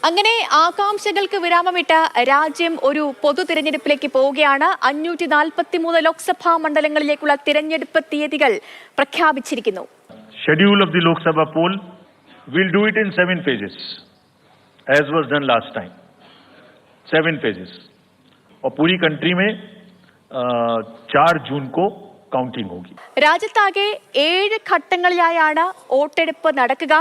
അങ്ങനെ ആകാംക്ഷകൾക്ക് വിരാമമിട്ട രാജ്യം ഒരു പൊതു തിരഞ്ഞെടുപ്പിലേക്ക് പോവുകയാണ്. 543 ലോക്സഭാ മണ്ഡലങ്ങളിലേക്കുള്ള തിരഞ്ഞെടുപ്പ് തീയതികൾ പ്രഖ്യാപിച്ചിരിക്കുന്നു. Schedule of the Lok Sabha poll, we'll do it in 7 phases, as was done last time. 7 phases. और पूरी कंट्री में 4 जून को काउंटिंग होगी. രാജ്യത്താകെ 7 ഘട്ടങ്ങളിലായാണ് വോട്ടെടുപ്പ് നടക്കുക.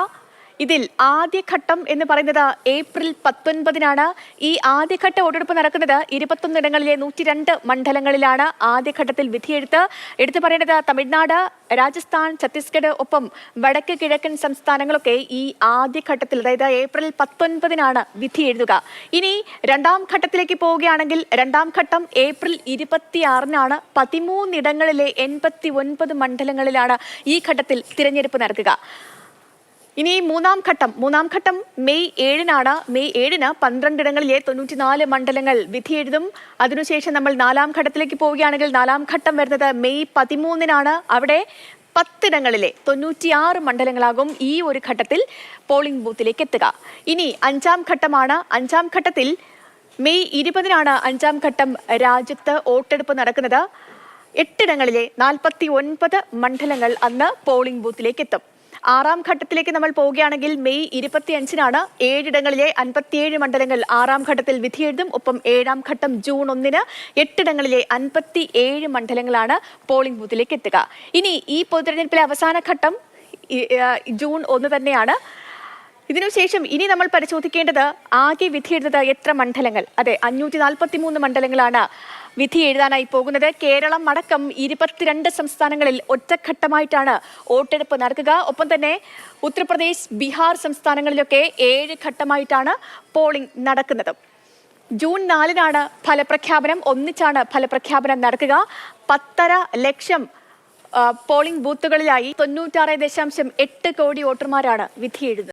ഇതിൽ ആദ്യഘട്ടം എന്ന് പറയുന്നത് ഏപ്രിൽ 19-നാണ്. ഈ ആദ്യഘട്ട വോട്ടെടുപ്പ് നടക്കുന്നത് 21 ഇടങ്ങളിലെ 102 മണ്ഡലങ്ങളിലാണ്. ആദ്യഘട്ടത്തിൽ വിധിയെഴുത്ത് എടുത്തു പറയേണ്ടത് തമിഴ്നാട്, രാജസ്ഥാൻ, ഛത്തീസ്ഗഡ് ഒപ്പം വടക്ക് കിഴക്കൻ സംസ്ഥാനങ്ങളൊക്കെ ഈ ആദ്യഘട്ടത്തിൽ, അതായത് ഏപ്രിൽ 19-നാണ് വിധി എഴുതുക. ഇനി രണ്ടാം ഘട്ടത്തിലേക്ക് പോവുകയാണെങ്കിൽ രണ്ടാം ഘട്ടം ഏപ്രിൽ 26-നാണ്. 13 ഇടങ്ങളിലെ 89 മണ്ഡലങ്ങളിലാണ് ഈ ഘട്ടത്തിൽ തിരഞ്ഞെടുപ്പ് നടക്കുക. ഇനി മൂന്നാം ഘട്ടം മെയ് 7-നാണ്. മെയ് 7-ന് 12 ഇടങ്ങളിലെ 94 മണ്ഡലങ്ങൾ വിധി എഴുതും. അതിനുശേഷം നമ്മൾ നാലാം ഘട്ടത്തിലേക്ക് പോവുകയാണെങ്കിൽ നാലാം ഘട്ടം വരുന്നത് മെയ് 13-നാണ്. അവിടെ 10 ഇടങ്ങളിലെ 96 മണ്ഡലങ്ങളാകും ഈ ഒരു ഘട്ടത്തിൽ പോളിംഗ് ബൂത്തിലേക്ക് എത്തുക. ഇനി അഞ്ചാം ഘട്ടമാണ്. അഞ്ചാം ഘട്ടത്തിൽ മെയ് 20-നാണ് അഞ്ചാം ഘട്ടം രാജ്യത്ത് വോട്ടെടുപ്പ് നടക്കുന്നത്. 8 ഇടങ്ങളിലെ 49 മണ്ഡലങ്ങൾ അന്ന് പോളിംഗ് ബൂത്തിലേക്ക് എത്തും. ആറാം ഘട്ടത്തിലേക്ക് നമ്മൾ പോവുകയാണെങ്കിൽ മെയ് 25-നാണ്. 7 ഇടങ്ങളിലെ 57 മണ്ഡലങ്ങൾ ആറാം ഘട്ടത്തിൽ വിധിയെഴുതും. ഒപ്പം ഏഴാം ഘട്ടം ജൂൺ 1-ന് 8 ഇടങ്ങളിലെ 57 മണ്ഡലങ്ങളാണ് പോളിംഗ് ബൂത്തിലേക്ക് എത്തുക. ഇനി ഈ പൊതുതെരഞ്ഞെടുപ്പിലെ അവസാന ഘട്ടം ജൂൺ 1 തന്നെയാണ്. ഇതിനുശേഷം ഇനി നമ്മൾ പരിശോധിക്കേണ്ടത് ആകെ വിധിയെഴുതുന്നത് എത്ര മണ്ഡലങ്ങൾ. അതെ, 543 മണ്ഡലങ്ങളാണ് വിധി എഴുതാനായി പോകുന്നത്. കേരളം അടക്കം 22 സംസ്ഥാനങ്ങളിൽ ഒറ്റഘട്ടമായിട്ടാണ് വോട്ടെടുപ്പ് നടക്കുക. ഒപ്പം തന്നെ ഉത്തർപ്രദേശ്, ബീഹാർ സംസ്ഥാനങ്ങളിലൊക്കെ 7 ഘട്ടമായിട്ടാണ് പോളിംഗ് നടക്കുന്നത്. ജൂൺ 4-നാണ് ഫലപ്രഖ്യാപനം. ഒന്നിച്ചാണ് ഫലപ്രഖ്യാപനം നടക്കുക. 10.5 ലക്ഷം പോളിംഗ് ബൂത്തുകളിലായി 96.8 കോടി വോട്ടർമാരാണ് വിധി എഴുതുന്നത്.